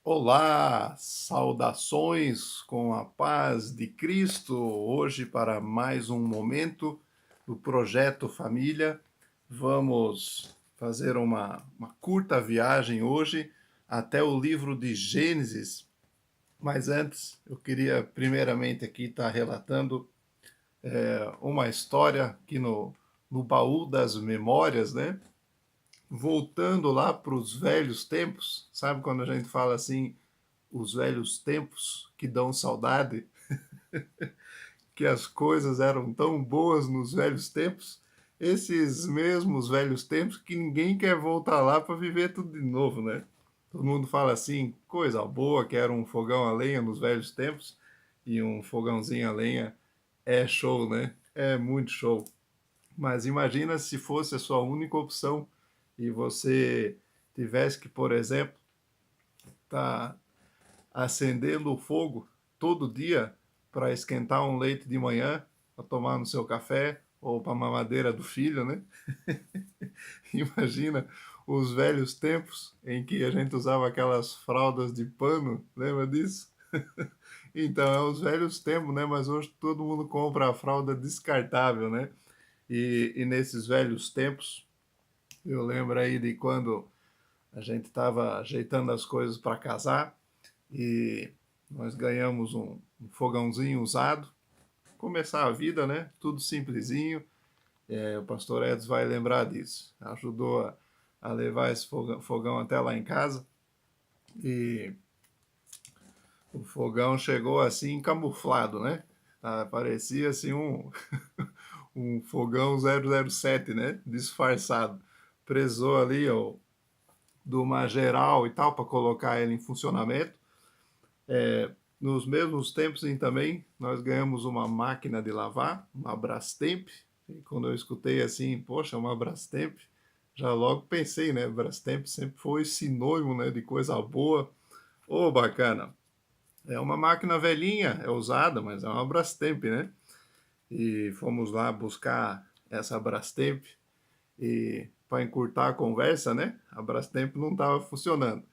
Olá, saudações com a paz de Cristo. Hoje, para mais um momento do Projeto Família, vamos fazer uma curta viagem hoje até o livro de Gênesis. Mas antes, eu queria primeiramente aqui estar relatando uma história aqui no baú das memórias, né? Voltando lá para os velhos tempos, sabe quando a gente fala assim, os velhos tempos que dão saudade, que as coisas eram tão boas nos velhos tempos, esses mesmos velhos tempos que ninguém quer voltar lá para viver tudo de novo, né? Todo mundo fala assim, coisa boa, que era um fogão a lenha nos velhos tempos, e um fogãozinho a lenha é show, né? É muito show. Mas imagina se fosse a sua única opção e você tivesse que, por exemplo, estar acendendo o fogo todo dia para esquentar um leite de manhã, para tomar no seu café ou para a mamadeira do filho, né? Imagina os velhos tempos em que a gente usava aquelas fraldas de pano, lembra disso? Então, é os velhos tempos, né? Mas hoje todo mundo compra a fralda descartável, né? E nesses velhos tempos, eu lembro aí de quando a gente estava ajeitando as coisas para casar e nós ganhamos um fogãozinho usado. Começar a vida, né? Tudo simplesinho. O pastor Edson vai lembrar disso. Ajudou a levar esse fogão até lá em casa. E o fogão chegou assim camuflado, né? Parecia assim um fogão 007, né? Disfarçado. Precisou ali ó, de uma geral e tal para colocar ele em funcionamento. Nos mesmos tempos em também, nós ganhamos uma máquina de lavar, uma Brastemp. E quando eu escutei assim, poxa, uma Brastemp, já logo pensei, né? Brastemp sempre foi sinônimo, né, de coisa boa. Ô, oh, bacana. É uma máquina velhinha, é usada, mas é uma Brastemp, né? E fomos lá buscar essa Brastemp e para encurtar a conversa, né? A Brastemp não estava funcionando.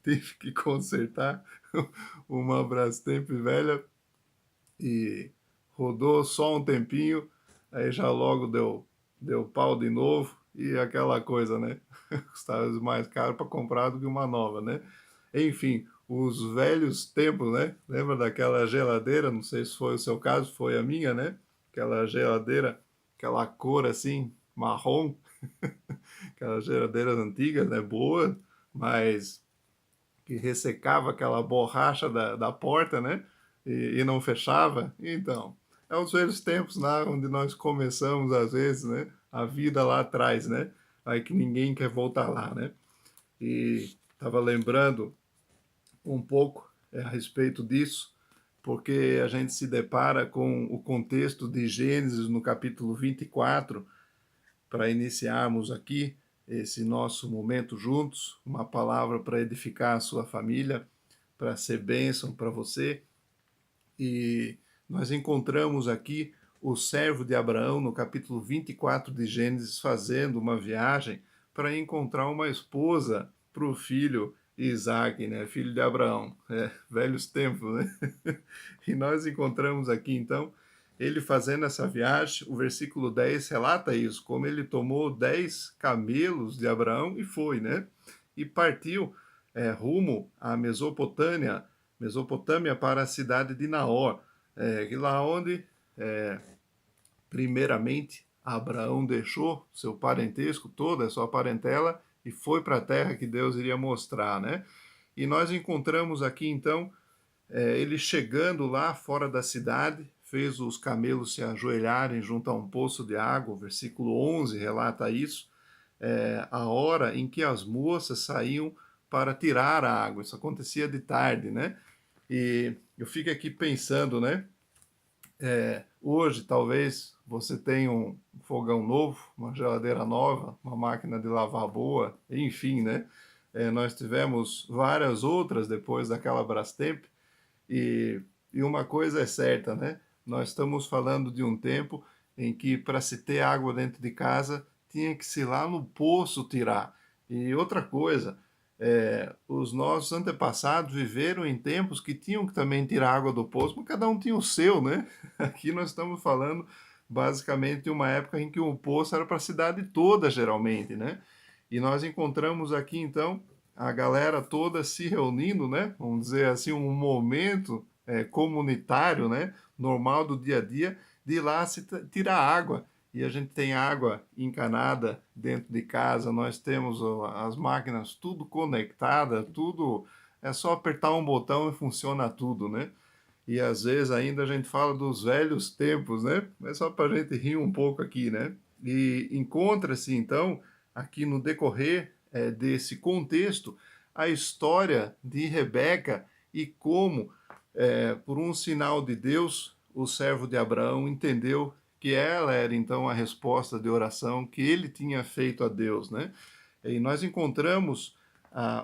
Tive que consertar uma Brastemp velha e rodou só um tempinho, aí já logo deu pau de novo e aquela coisa, né? Custava mais caro para comprar do que uma nova, né? Enfim, os velhos tempos, né? Lembra daquela geladeira? Não sei se foi o seu caso, foi a minha, né? Aquela geladeira, aquela cor assim, marrom, aquelas geladeiras antigas, né? Boa, mas que ressecava aquela borracha da porta, né? E não fechava. Então, é os velhos tempos lá onde nós começamos, às vezes, né? A vida lá atrás, né? Aí que ninguém quer voltar lá, né? E estava lembrando um pouco a respeito disso, porque a gente se depara com o contexto de Gênesis no capítulo 24, para iniciarmos aqui esse nosso momento juntos, uma palavra para edificar a sua família, para ser bênção para você. E nós encontramos aqui o servo de Abraão, no capítulo 24 de Gênesis, fazendo uma viagem para encontrar uma esposa para o filho Isaac, né? Filho de Abraão. Velhos tempos, né? E nós encontramos aqui, então, ele fazendo essa viagem. O versículo 10 relata isso, como ele tomou 10 camelos de Abraão e foi, né? E partiu rumo à Mesopotâmia para a cidade de Naor, lá onde, primeiramente, Abraão deixou seu parentesco, toda a sua parentela, e foi para a terra que Deus iria mostrar, né? E nós encontramos aqui, então, ele chegando lá fora da cidade, fez os camelos se ajoelharem junto a um poço de água, o versículo 11 relata isso, a hora em que as moças saíam para tirar a água, isso acontecia de tarde, né? E eu fico aqui pensando, né? Hoje, talvez, você tenha um fogão novo, uma geladeira nova, uma máquina de lavar boa, enfim, né? Nós tivemos várias outras depois daquela Brastemp, e, e uma coisa é certa, né? Nós estamos falando de um tempo em que, para se ter água dentro de casa, tinha que se ir lá no poço tirar. E outra coisa, os nossos antepassados viveram em tempos que tinham que também tirar água do poço, mas cada um tinha o seu, né? Aqui nós estamos falando basicamente de uma época em que o poço era para a cidade toda, geralmente, né? E nós encontramos aqui, então, a galera toda se reunindo, né? Vamos dizer assim, um momento comunitário, né? Normal do dia a dia, de ir lá se tirar água. E a gente tem água encanada dentro de casa, nós temos as máquinas tudo conectada, tudo é só apertar um botão e funciona tudo, né? E às vezes ainda a gente fala dos velhos tempos, né? É só para a gente rir um pouco aqui, né? E encontra-se então aqui no decorrer desse contexto a história de Rebeca e como, por um sinal de Deus, o servo de Abraão entendeu que ela era então a resposta de oração que ele tinha feito a Deus, né? E nós encontramos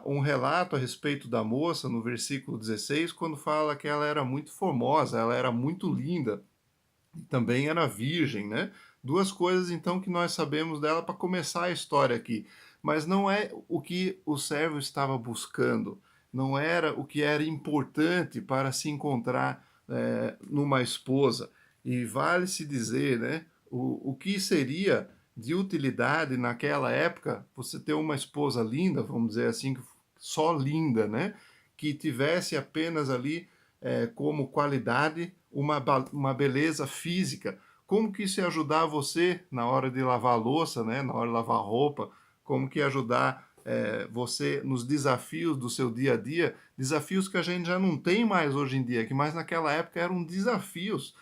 um relato a respeito da moça no versículo 16, quando fala que ela era muito formosa, ela era muito linda, e também era virgem, né? Duas coisas então que nós sabemos dela para começar a história aqui. Mas não é o que o servo estava buscando, não era o que era importante para se encontrar numa esposa. E vale-se dizer, né, o que seria de utilidade naquela época você ter uma esposa linda, vamos dizer assim, só linda, né, que tivesse apenas ali como qualidade uma beleza física. Como que isso ia ajudar você na hora de lavar a louça, né, na hora de lavar a roupa? Como que ia ajudar você nos desafios do seu dia a dia, desafios que a gente já não tem mais hoje em dia, que mais naquela época eram desafios.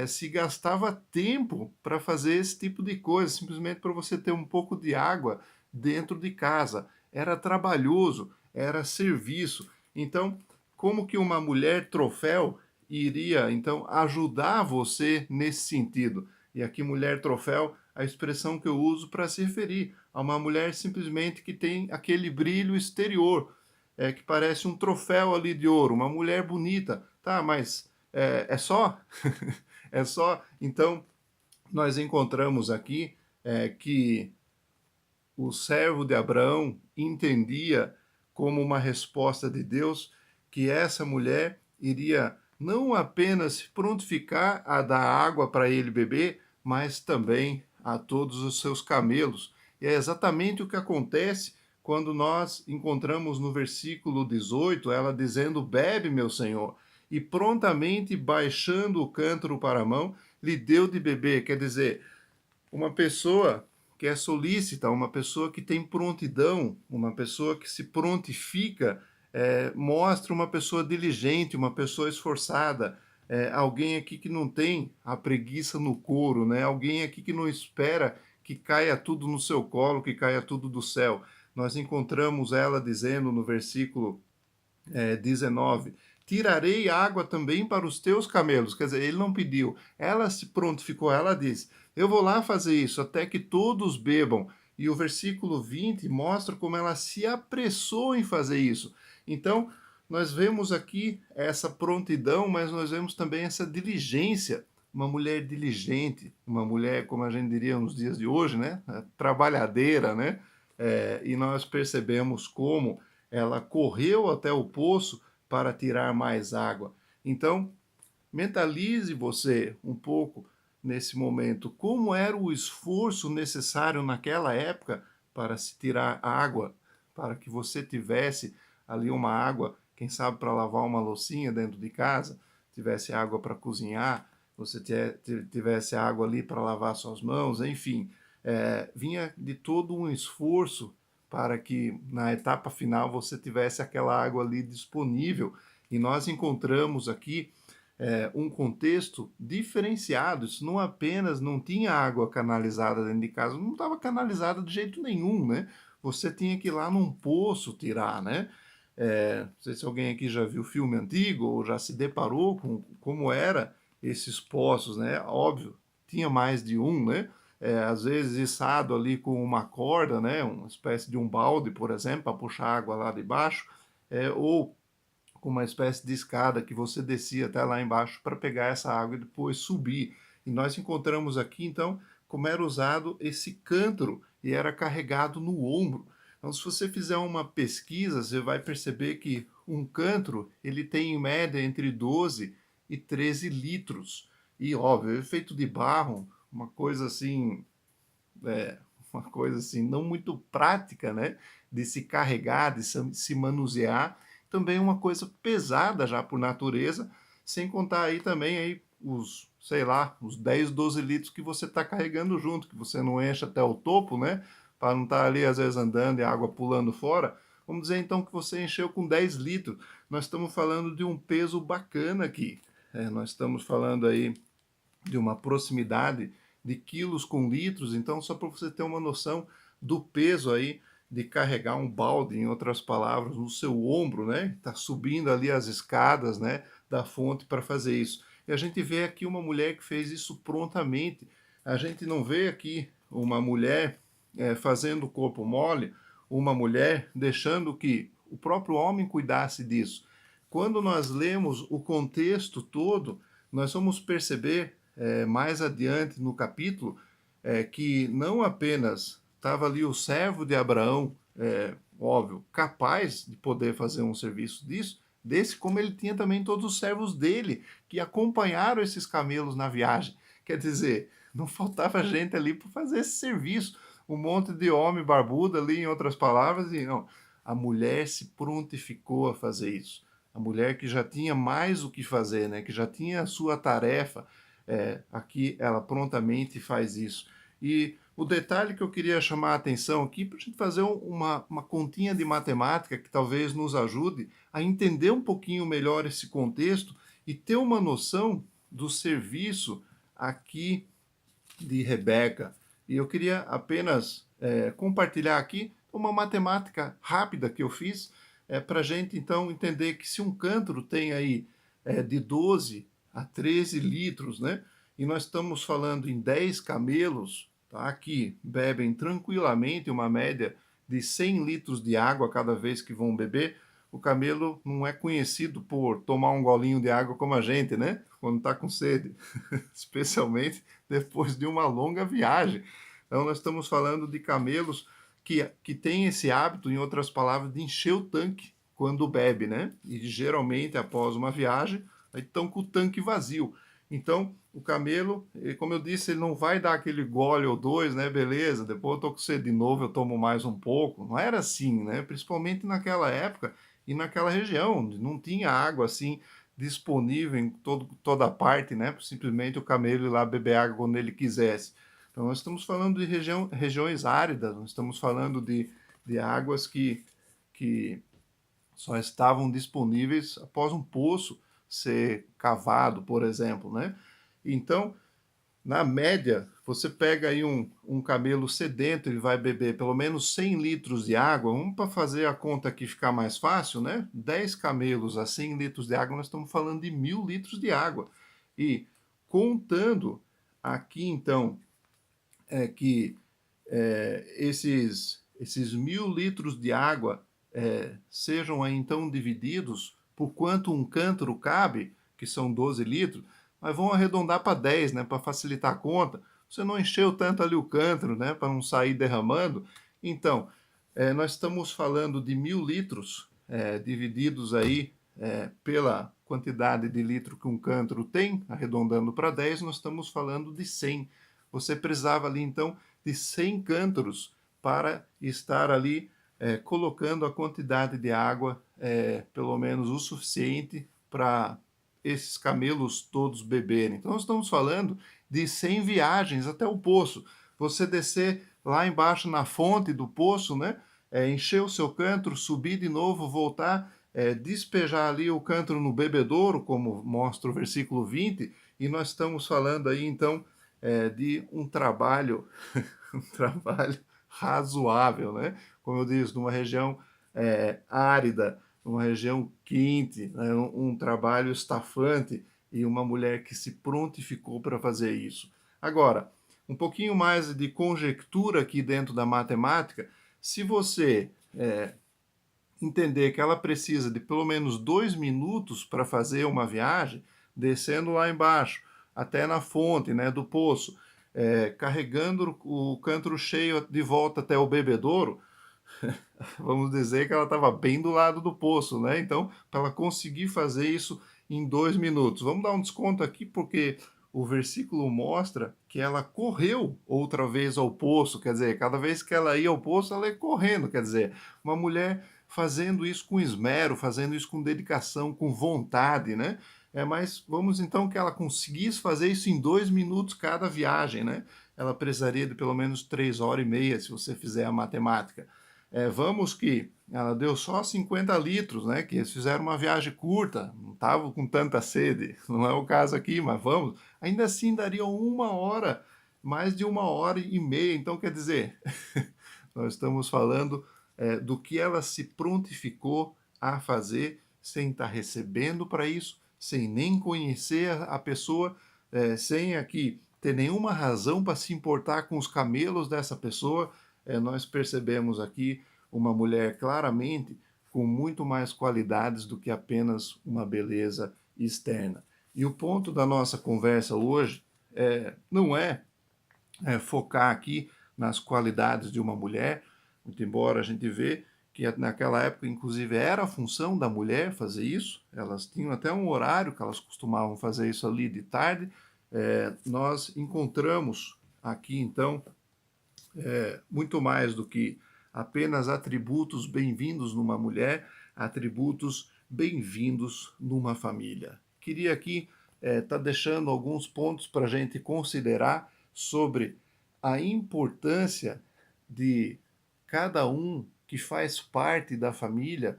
Se gastava tempo para fazer esse tipo de coisa, simplesmente para você ter um pouco de água dentro de casa. Era trabalhoso, era serviço. Então, como que uma mulher troféu iria então ajudar você nesse sentido? E aqui mulher troféu, a expressão que eu uso para se referir a uma mulher simplesmente que tem aquele brilho exterior, que parece um troféu ali de ouro, uma mulher bonita, tá? Mas é só, é só. Então nós encontramos aqui que o servo de Abraão entendia como uma resposta de Deus que essa mulher iria não apenas se prontificar a dar água para ele beber, mas também a todos os seus camelos. E é exatamente o que acontece quando nós encontramos no versículo 18 ela dizendo: Bebe, meu senhor. E prontamente baixando o cântaro para a mão, lhe deu de beber. Quer dizer, uma pessoa que é solícita, uma pessoa que tem prontidão, uma pessoa que se prontifica, mostra uma pessoa diligente, uma pessoa esforçada, alguém aqui que não tem a preguiça no couro, né? Alguém aqui que não espera que caia tudo no seu colo, que caia tudo do céu. Nós encontramos ela dizendo no versículo 19: Tirarei água também para os teus camelos. Quer dizer, ele não pediu, ela se prontificou, ela disse: Eu vou lá fazer isso até que todos bebam. E o versículo 20 mostra como ela se apressou em fazer isso. Então, nós vemos aqui essa prontidão, mas nós vemos também essa diligência. Uma mulher diligente, uma mulher, como a gente diria nos dias de hoje, né? Trabalhadeira, né? E nós percebemos como ela correu até o poço para tirar mais água. Então, mentalize você um pouco nesse momento como era o esforço necessário naquela época para se tirar água, para que você tivesse ali uma água, quem sabe para lavar uma loucinha dentro de casa, tivesse água para cozinhar, você tivesse água ali para lavar suas mãos, enfim, vinha de todo um esforço para que na etapa final você tivesse aquela água ali disponível. E nós encontramos aqui um contexto diferenciado. Isso não apenas não tinha água canalizada dentro de casa, não estava canalizada de jeito nenhum, né? Você tinha que ir lá num poço tirar, né? Não sei se alguém aqui já viu filme antigo ou já se deparou com como era esses poços, né? Óbvio, tinha mais de um, né? Às vezes içado ali com uma corda, né? Uma espécie de um balde, por exemplo, para puxar água lá de baixo, ou com uma espécie de escada que você descia até lá embaixo para pegar essa água e depois subir. E nós encontramos aqui, então, como era usado esse cântaro e era carregado no ombro. Então, se você fizer uma pesquisa, você vai perceber que um cantro, ele tem em média entre 12 e 13 litros. E, óbvio, é feito de barro, uma coisa assim, é, uma coisa assim não muito prática, né? De se carregar, de se manusear. Também uma coisa pesada já por natureza, sem contar aí também aí os, sei lá, os 10, 12 litros que você está carregando junto, que você não enche até o topo, né? Para não estar ali às vezes andando e a água pulando fora. Vamos dizer então que você encheu com 10 litros. Nós estamos falando de um peso bacana aqui. Nós estamos falando aí de uma proximidade de quilos com litros, então só para você ter uma noção do peso aí de carregar um balde, em outras palavras, no seu ombro, né? Tá subindo ali as escadas, né, da fonte para fazer isso. E a gente vê aqui uma mulher que fez isso prontamente. A gente não vê aqui uma mulher fazendo corpo mole, uma mulher deixando que o próprio homem cuidasse disso. Quando nós lemos o contexto todo, nós vamos perceber mais adiante no capítulo que não apenas estava ali o servo de Abraão, óbvio, capaz de poder fazer um serviço desse, como ele tinha também todos os servos dele que acompanharam esses camelos na viagem. Quer dizer, não faltava gente ali para fazer esse serviço. Um monte de homem barbudo ali, em outras palavras, e não, a mulher se prontificou a fazer isso. A mulher que já tinha mais o que fazer, né? Que já tinha a sua tarefa, aqui ela prontamente faz isso. E o detalhe que eu queria chamar a atenção aqui, para a gente fazer uma continha de matemática que talvez nos ajude a entender um pouquinho melhor esse contexto e ter uma noção do serviço aqui de Rebeca. E eu queria apenas compartilhar aqui uma matemática rápida que eu fiz para a gente então entender que se um cântaro tem aí de 12 a 13 litros, né? E nós estamos falando em 10 camelos, tá? Que bebem tranquilamente uma média de 100 litros de água cada vez que vão beber. O camelo não é conhecido por tomar um golinho de água como a gente, né? Quando está com sede, especialmente depois de uma longa viagem. Então, nós estamos falando de camelos que têm esse hábito, em outras palavras, de encher o tanque quando bebe, né? E geralmente, após uma viagem, aí estão com o tanque vazio. Então, o camelo, como eu disse, ele não vai dar aquele gole ou dois, né? Beleza, depois eu tô com sede de novo, eu tomo mais um pouco. Não era assim, né? Principalmente naquela época e naquela região, onde não tinha água assim disponível em toda parte, né? Simplesmente o camelo ir lá beber água quando ele quisesse. Então, nós estamos falando de regiões áridas, nós estamos falando de águas que só estavam disponíveis após um poço ser cavado, por exemplo, né? Então, na média, você pega aí um camelo sedento, ele vai beber pelo menos 100 litros de água. Para fazer a conta aqui ficar mais fácil, né? 10 camelos a 100 litros de água, nós estamos falando de 1.000 litros de água. E contando aqui, então, que esses 1.000 litros de água sejam aí, então divididos por quanto um cântaro cabe, que são 12 litros, mas vão arredondar para 10, né, para facilitar a conta. Você não encheu tanto ali o cântaro, né, para não sair derramando. Então, nós estamos falando de 1.000 litros divididos aí pela quantidade de litro que um cântaro tem, arredondando para 10, nós estamos falando de 100. Você precisava ali, então, de 100 cântaros para estar ali colocando a quantidade de água, pelo menos o suficiente para esses camelos todos beberem. Então, nós estamos falando de 100 viagens até o poço. Você descer lá embaixo na fonte do poço, né? Encher o seu cântaro, subir de novo, voltar, despejar ali o cântaro no bebedouro, como mostra o versículo 20, e nós estamos falando aí, então, de um trabalho, um trabalho razoável, né? Como eu disse, numa região árida, numa região quente, né? Um trabalho estafante e uma mulher que se prontificou para fazer isso. Agora, um pouquinho mais de conjectura aqui dentro da matemática, se você entender que ela precisa de pelo menos 2 minutos para fazer uma viagem, descendo lá embaixo, até na fonte, né, do poço, carregando o cântaro cheio de volta até o bebedouro, vamos dizer que ela estava bem do lado do poço, né? Então, para ela conseguir fazer isso em 2 minutos. Vamos dar um desconto aqui, porque o versículo mostra que ela correu outra vez ao poço, quer dizer, cada vez que ela ia ao poço, ela ia correndo, quer dizer, uma mulher fazendo isso com esmero, fazendo isso com dedicação, com vontade, né? Mas vamos então que ela conseguisse fazer isso em 2 minutos cada viagem, né? Ela precisaria de pelo menos 3 horas e meia, se você fizer a matemática. Vamos que ela deu só 50 litros, né? Que eles fizeram uma viagem curta, não estavam com tanta sede, não é o caso aqui, mas vamos. Ainda assim daria 1 hora, mais de 1 hora e meia. Então, quer dizer, nós estamos falando do que ela se prontificou a fazer sem estar recebendo para isso, sem nem conhecer a pessoa, sem aqui ter nenhuma razão para se importar com os camelos dessa pessoa. Nós percebemos aqui uma mulher claramente com muito mais qualidades do que apenas uma beleza externa. E o ponto da nossa conversa hoje não focar aqui nas qualidades de uma mulher, muito embora a gente vê que naquela época, inclusive, era a função da mulher fazer isso, elas tinham até um horário que elas costumavam fazer isso ali de tarde. Nós encontramos aqui, então, muito mais do que apenas atributos bem-vindos numa mulher, atributos bem-vindos numa família. Queria aqui estar deixando alguns pontos para a gente considerar sobre a importância de cada um que faz parte da família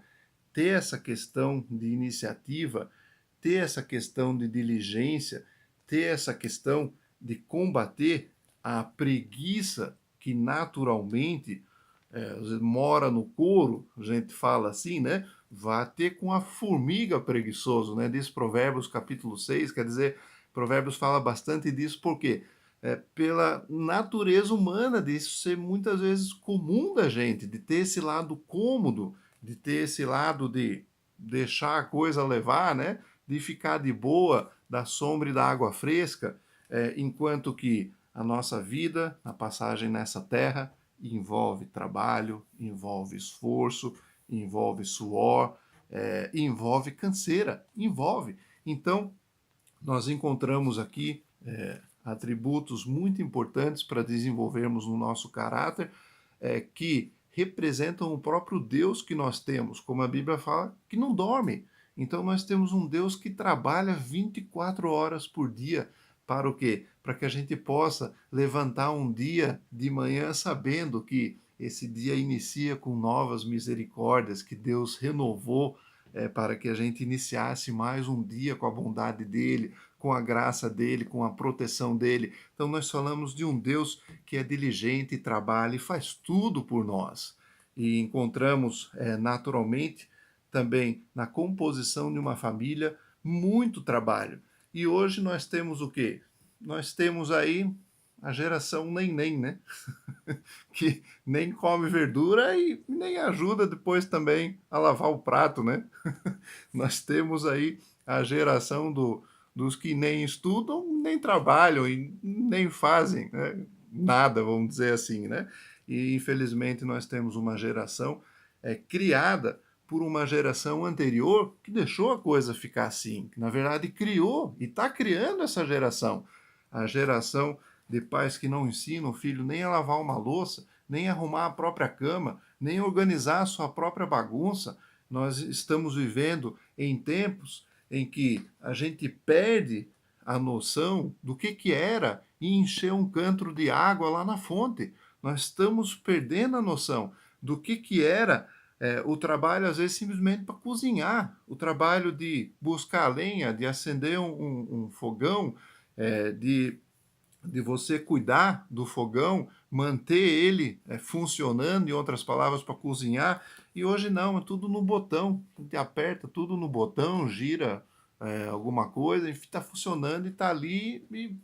ter essa questão de iniciativa, ter essa questão de diligência, ter essa questão de combater a preguiça que naturalmente mora no couro, a gente fala assim, né? Vai ter com a formiga preguiçoso, né? Diz Provérbios capítulo 6, quer dizer, Provérbios fala bastante disso, porque pela natureza humana disso ser muitas vezes comum da gente, de ter esse lado cômodo, de ter esse lado de deixar a coisa levar, né? De ficar de boa da sombra e da água fresca, enquanto que a nossa vida, a passagem nessa terra, envolve trabalho, envolve esforço, envolve suor, envolve canseira, envolve. Então, nós encontramos aqui atributos muito importantes para desenvolvermos no nosso caráter, que representam o próprio Deus que nós temos, como a Bíblia fala, que não dorme. Então nós temos um Deus que trabalha 24 horas por dia. Para o quê? Para que a gente possa levantar um dia de manhã sabendo que esse dia inicia com novas misericórdias, que Deus renovou para que a gente iniciasse mais um dia com a bondade dele, com a graça dele, com a proteção dele. Então nós falamos de um Deus que é diligente, trabalha e faz tudo por nós. E encontramos naturalmente também na composição de uma família muito trabalho. E hoje nós temos o quê? Nós temos aí a geração nem, né? Que nem come verdura e nem ajuda depois também a lavar o prato, né? Nós temos aí a geração dos que nem estudam, nem trabalham e nem fazem, né, nada, vamos dizer assim, né? E infelizmente nós temos uma geração criada por uma geração anterior que deixou a coisa ficar assim, que na verdade criou e está criando essa geração, a geração de pais que não ensinam o filho nem a lavar uma louça, nem a arrumar a própria cama, nem a organizar a sua própria bagunça. Nós estamos vivendo em tempos em que a gente perde a noção do que era encher um cântaro de água lá na fonte. Nós estamos perdendo a noção do que era o trabalho, às vezes, simplesmente para cozinhar, o trabalho de buscar lenha, de acender um fogão, de você cuidar do fogão, manter ele funcionando, em outras palavras, para cozinhar. E hoje não, é tudo no botão. A gente aperta tudo no botão, gira alguma coisa, e está funcionando e está ali e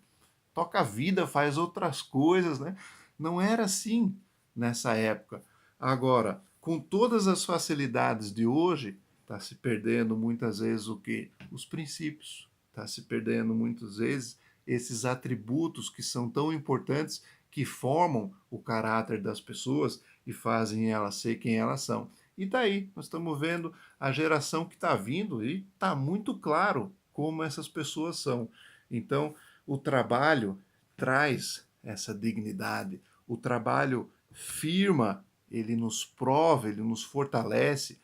toca a vida, faz outras coisas, né? Não era assim nessa época. Agora, com todas as facilidades de hoje, está se perdendo muitas vezes o que? Os princípios. Está se perdendo muitas vezes esses atributos que são tão importantes, que formam o caráter das pessoas, e fazem elas ser quem elas são. E daí, nós estamos vendo a geração que está vindo e está muito claro como essas pessoas são. Então, o trabalho traz essa dignidade, o trabalho firma, ele nos prova, ele nos fortalece.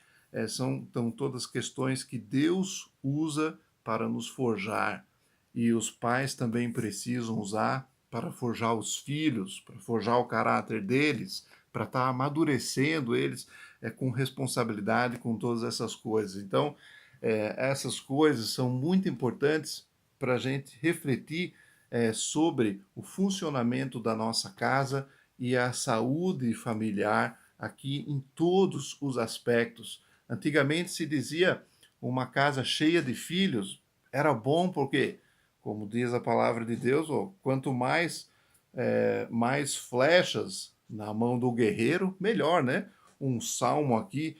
São todas questões que Deus usa para nos forjar. E os pais também precisam usar para forjar os filhos, para forjar o caráter deles, para estar amadurecendo eles com responsabilidade com todas essas coisas. Então, essas coisas são muito importantes para a gente refletir sobre o funcionamento da nossa casa e a saúde familiar aqui em todos os aspectos. Antigamente se dizia uma casa cheia de filhos era bom porque, como diz a palavra de Deus, quanto mais flechas na mão do guerreiro, melhor, né? Um salmo aqui,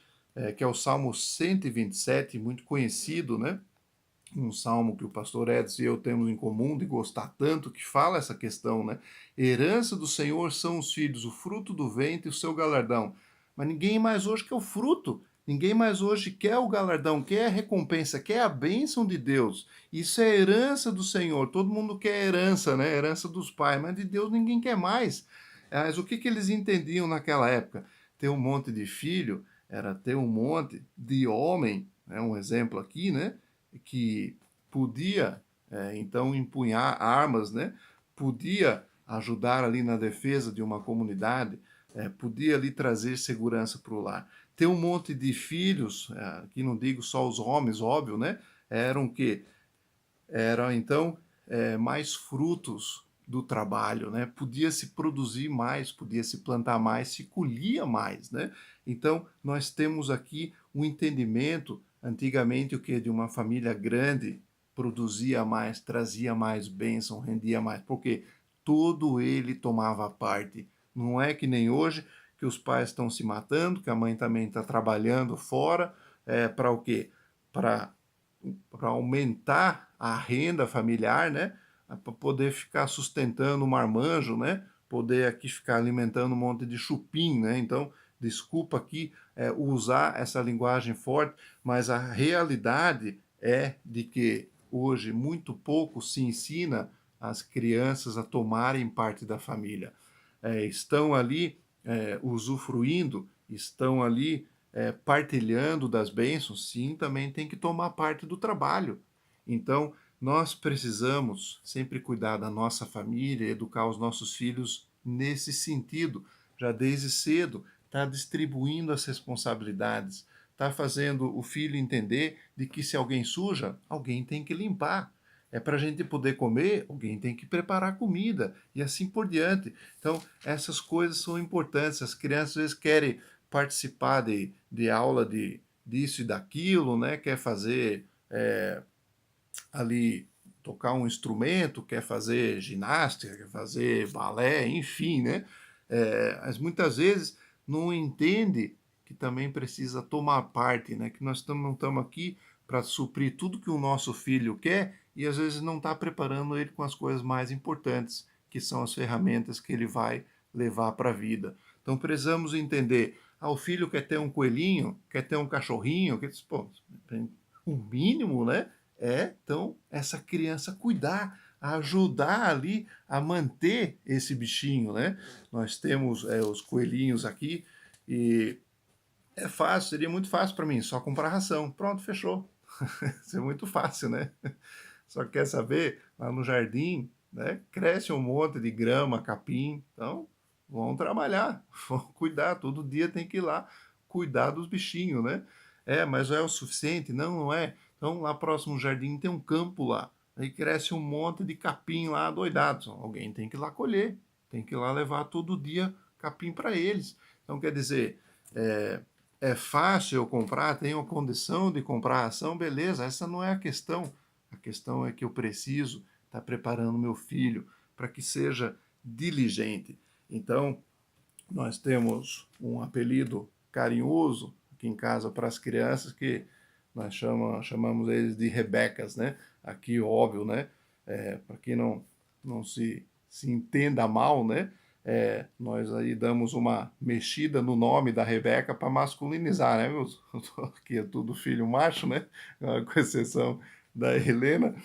que é o Salmo 127, muito conhecido, né? Um salmo que o pastor Edson e eu temos em comum de gostar tanto, que fala essa questão, né? Herança do Senhor são os filhos, o fruto do ventre e o seu galardão. Mas ninguém mais hoje quer o fruto, ninguém mais hoje quer o galardão, quer a recompensa, quer a bênção de Deus. Isso é herança do Senhor, todo mundo quer herança, né? Herança dos pais, mas de Deus ninguém quer mais. Mas o que eles entendiam naquela época? Ter um monte de filho era ter um monte de homem, né? Um exemplo aqui, né? Que podia então empunhar armas, né? Podia ajudar ali na defesa de uma comunidade, podia ali trazer segurança para o lar. Ter um monte de filhos, aqui não digo só os homens, óbvio, né? Eram que eram então mais frutos do trabalho, né? Podia se produzir mais, podia se plantar mais, se colhia mais, né? Então nós temos aqui um entendimento. Antigamente o que de uma família grande produzia mais, trazia mais bênção, rendia mais, porque todo ele tomava parte. Não é que nem hoje que os pais estão se matando, que a mãe também está trabalhando fora, para o quê? Para aumentar a renda familiar, né? Para poder ficar sustentando o marmanjo, né? Poder aqui ficar alimentando um monte de chupim, né? Então, desculpa aqui usar essa linguagem forte, mas a realidade é de que hoje muito pouco se ensina as crianças a tomarem parte da família. Estão ali usufruindo, estão ali partilhando das bênçãos, sim, também tem que tomar parte do trabalho. Então, nós precisamos sempre cuidar da nossa família, educar os nossos filhos nesse sentido, já desde cedo, tá distribuindo as responsabilidades, tá fazendo o filho entender de que se alguém suja, alguém tem que limpar. É para a gente poder comer, alguém tem que preparar comida e assim por diante. Então, essas coisas são importantes. As crianças às vezes querem participar de aula disso e daquilo, né? Quer fazer ali tocar um instrumento, quer fazer ginástica, quer fazer balé, enfim, né? Mas muitas vezes não entende que também precisa tomar parte, né? Que nós não estamos aqui para suprir tudo que o nosso filho quer e às vezes não está preparando ele com as coisas mais importantes, que são as ferramentas que ele vai levar para a vida. Então precisamos entender, o filho quer ter um coelhinho, quer ter um cachorrinho, pô, o mínimo, né? Então, essa criança cuidar, ajudar ali a manter esse bichinho, né? Nós temos os coelhinhos aqui e é fácil, seria muito fácil para mim, só comprar ração. Pronto, fechou. Isso é muito fácil, né? Só quer saber, lá no jardim, né? Cresce um monte de grama, capim, então vão trabalhar, vão cuidar, todo dia tem que ir lá cuidar dos bichinhos, né? Mas é o suficiente? Não, não é. Então, lá próximo ao jardim tem um campo lá. Aí cresce um monte de capim lá doidados. Alguém tem que ir lá colher, tem que ir lá levar todo dia capim para eles. Então, quer dizer, é fácil eu comprar, tenho a condição de comprar a ação, beleza, essa não é a questão. A questão é que eu preciso estar preparando meu filho para que seja diligente. Então, nós temos um apelido carinhoso aqui em casa para as crianças que nós chamamos eles de Rebecas, né? Aqui, óbvio, né? Para que não se entenda mal, né? nós aí damos uma mexida no nome da Rebeca para masculinizar, né, meus? Aqui é tudo filho macho, né? Com exceção da Helena.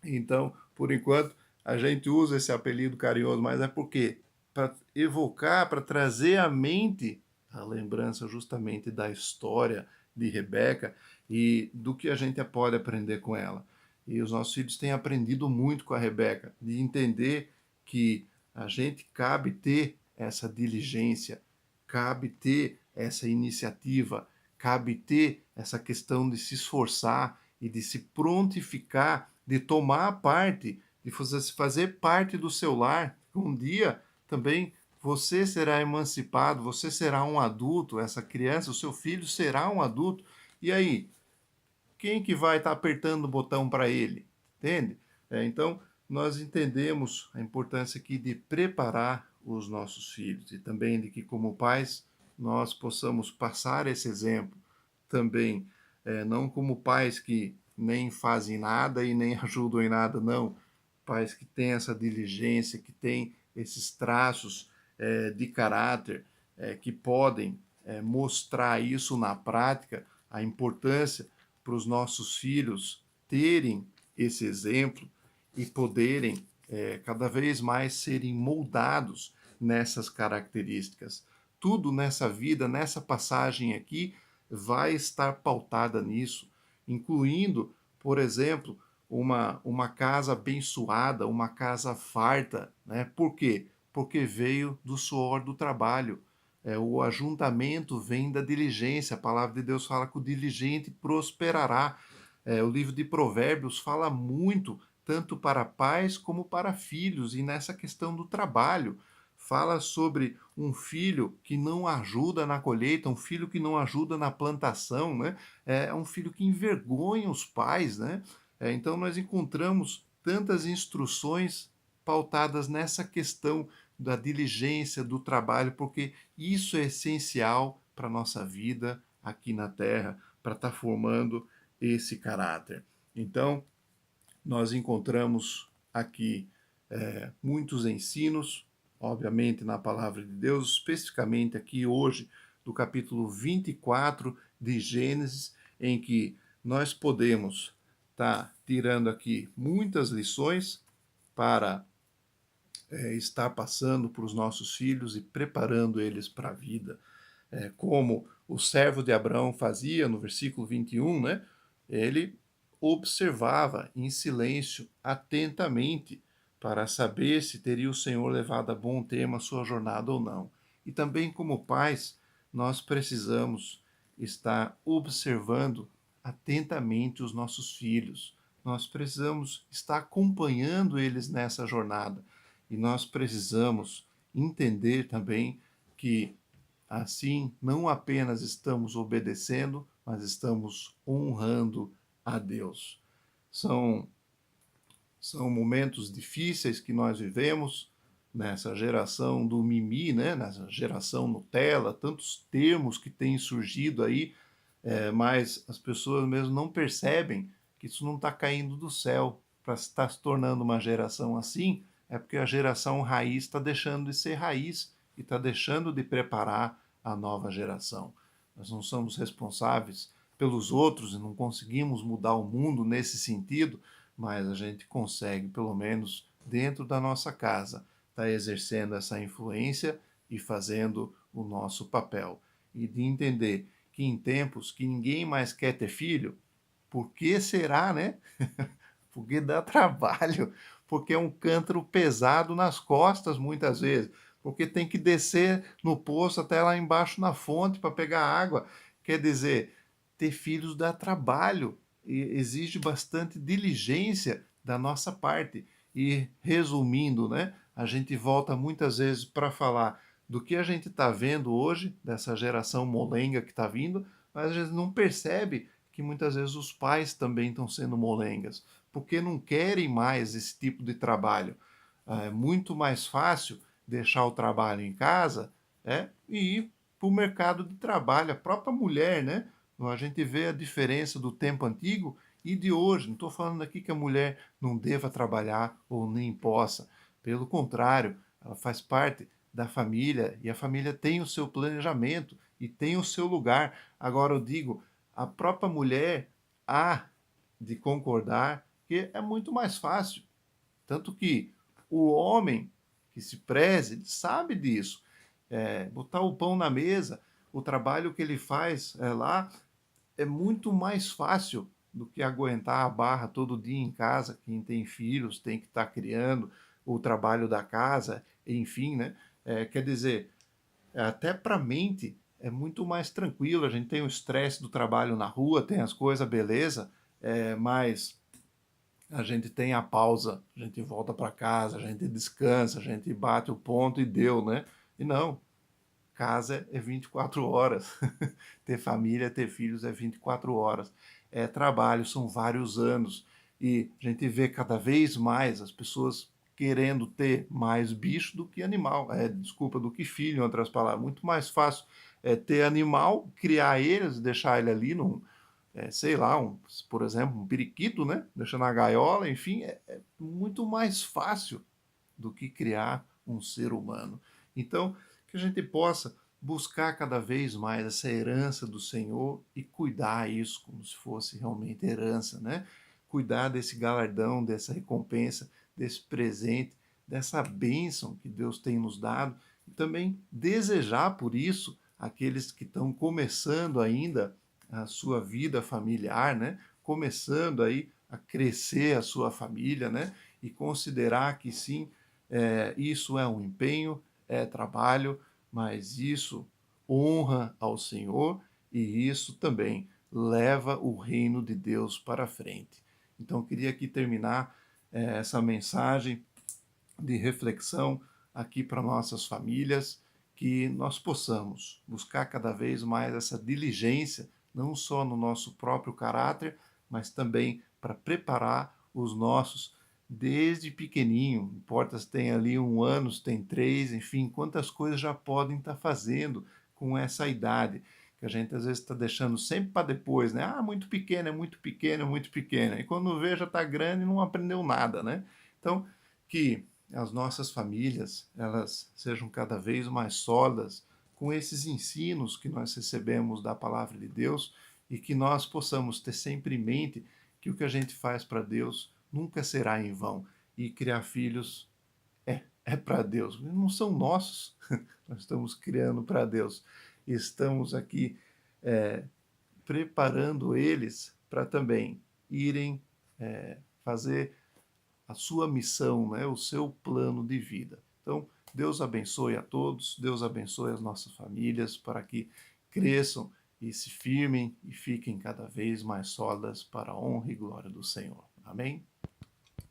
Então, por enquanto, a gente usa esse apelido carinhoso, mas é porque para evocar, para trazer à mente a lembrança justamente da história de Rebeca e do que a gente pode aprender com ela. E os nossos filhos têm aprendido muito com a Rebeca, de entender que a gente cabe ter essa diligência, cabe ter essa iniciativa, cabe ter essa questão de se esforçar e de se prontificar, de tomar parte, de fazer parte do seu lar. Um dia também você será emancipado, você será um adulto, essa criança, o seu filho será um adulto. E aí, quem que vai estar apertando o botão para ele? Entende? Então, nós entendemos a importância aqui de preparar os nossos filhos e também de que, como pais, nós possamos passar esse exemplo também, não como pais que nem fazem nada e nem ajudam em nada, não. Pais que têm essa diligência, que têm esses traços de caráter, que podem mostrar isso na prática, a importância para os nossos filhos terem esse exemplo e poderem cada vez mais serem moldados nessas características. Tudo nessa vida, nessa passagem aqui, vai estar pautada nisso, incluindo, por exemplo, uma casa abençoada, uma casa farta. Né? Por quê? Porque veio do suor do trabalho. O ajuntamento vem da diligência. A palavra de Deus fala que o diligente prosperará. O livro de Provérbios fala muito, tanto para pais como para filhos, e nessa questão do trabalho. Fala sobre um filho que não ajuda na colheita, um filho que não ajuda na plantação, né? É um filho que envergonha os pais, né? Então nós encontramos tantas instruções pautadas nessa questão da diligência, do trabalho, porque isso é essencial para a nossa vida aqui na Terra, para estar formando esse caráter. Então, nós encontramos aqui muitos ensinos, obviamente na palavra de Deus, especificamente aqui hoje, do capítulo 24 de Gênesis, em que nós podemos estar tirando aqui muitas lições para estar passando para os nossos filhos e preparando eles para a vida. Como o servo de Abraão fazia no versículo 21, né? Ele observava em silêncio, atentamente, para saber se teria o Senhor levado a bom termo a sua jornada ou não. E também, como pais, nós precisamos estar observando atentamente os nossos filhos. Nós precisamos estar acompanhando eles nessa jornada. E nós precisamos entender também que assim não apenas estamos obedecendo, mas estamos honrando a Deus. São, são momentos difíceis que nós vivemos nessa geração do mimi, né? Nessa geração Nutella, tantos termos que têm surgido aí, mas as pessoas mesmo não percebem que isso não está caindo do céu. Para estar se tornando uma geração assim, é porque a geração raiz está deixando de ser raiz e está deixando de preparar a nova geração. Nós não somos responsáveis pelos outros e não conseguimos mudar o mundo nesse sentido, mas a gente consegue, pelo menos dentro da nossa casa, estar exercendo essa influência e fazendo o nosso papel. E de entender que em tempos que ninguém mais quer ter filho, por que será, né? Porque dá trabalho, porque é um cântaro pesado nas costas muitas vezes, porque tem que descer no poço até lá embaixo na fonte para pegar água. Quer dizer, ter filhos dá trabalho e exige bastante diligência da nossa parte. E resumindo, né, a gente volta muitas vezes para falar do que a gente está vendo hoje, dessa geração molenga que está vindo, mas a gente não percebe que muitas vezes os pais também estão sendo molengas, porque não querem mais esse tipo de trabalho. É muito mais fácil deixar o trabalho em casa e ir para o mercado de trabalho. A própria mulher, né? A gente vê a diferença do tempo antigo e de hoje. Não estou falando aqui que a mulher não deva trabalhar ou nem possa. Pelo contrário, ela faz parte da família e a família tem o seu planejamento e tem o seu lugar. Agora eu digo, a própria mulher há de concordar que é muito mais fácil. Tanto que o homem que se preze sabe disso. Botar o pão na mesa, o trabalho que ele faz lá é muito mais fácil do que aguentar a barra todo dia em casa. Quem tem filhos tem que estar criando o trabalho da casa, enfim, né? Quer dizer, até para a mente é muito mais tranquilo. A gente tem o estresse do trabalho na rua, tem as coisas, beleza, mas a gente tem a pausa, a gente volta para casa, a gente descansa, a gente bate o ponto e deu, né? E não, casa é 24 horas. Ter família, ter filhos é 24 horas. Trabalho, são vários anos. E a gente vê cada vez mais as pessoas querendo ter mais bicho do que animal. Desculpa, do que filho, em outras palavras. Muito mais fácil ter animal, criar eles, deixar ele ali num, sei lá, por exemplo, um periquito, né? Deixar na gaiola, enfim, é muito mais fácil do que criar um ser humano. Então, que a gente possa buscar cada vez mais essa herança do Senhor e cuidar isso como se fosse realmente herança, né? Cuidar desse galardão, dessa recompensa, desse presente, dessa bênção que Deus tem nos dado e também desejar por isso aqueles que estão começando ainda a sua vida familiar, né? Começando aí a crescer a sua família, né? E considerar que sim, isso é um empenho, é trabalho, mas isso honra ao Senhor e isso também leva o reino de Deus para frente. Então, eu queria aqui terminar essa mensagem de reflexão aqui para nossas famílias, que nós possamos buscar cada vez mais essa diligência, não só no nosso próprio caráter, mas também para preparar os nossos desde pequenininho. Não importa se tem ali 1 ano, se tem 3, enfim, quantas coisas já podem estar fazendo com essa idade, que a gente às vezes está deixando sempre para depois, né? Ah, muito pequeno, é muito pequeno, é muito pequeno. E quando vê já está grande e não aprendeu nada, né? Então, que as nossas famílias elas sejam cada vez mais sólidas com esses ensinos que nós recebemos da palavra de Deus e que nós possamos ter sempre em mente que o que a gente faz para Deus nunca será em vão. E criar filhos é para Deus, não são nossos, nós estamos criando para Deus. Estamos aqui preparando eles para também irem fazer a sua missão, né, o seu plano de vida. Então, Deus abençoe a todos, Deus abençoe as nossas famílias para que cresçam e se firmem e fiquem cada vez mais sólidas para a honra e glória do Senhor. Amém?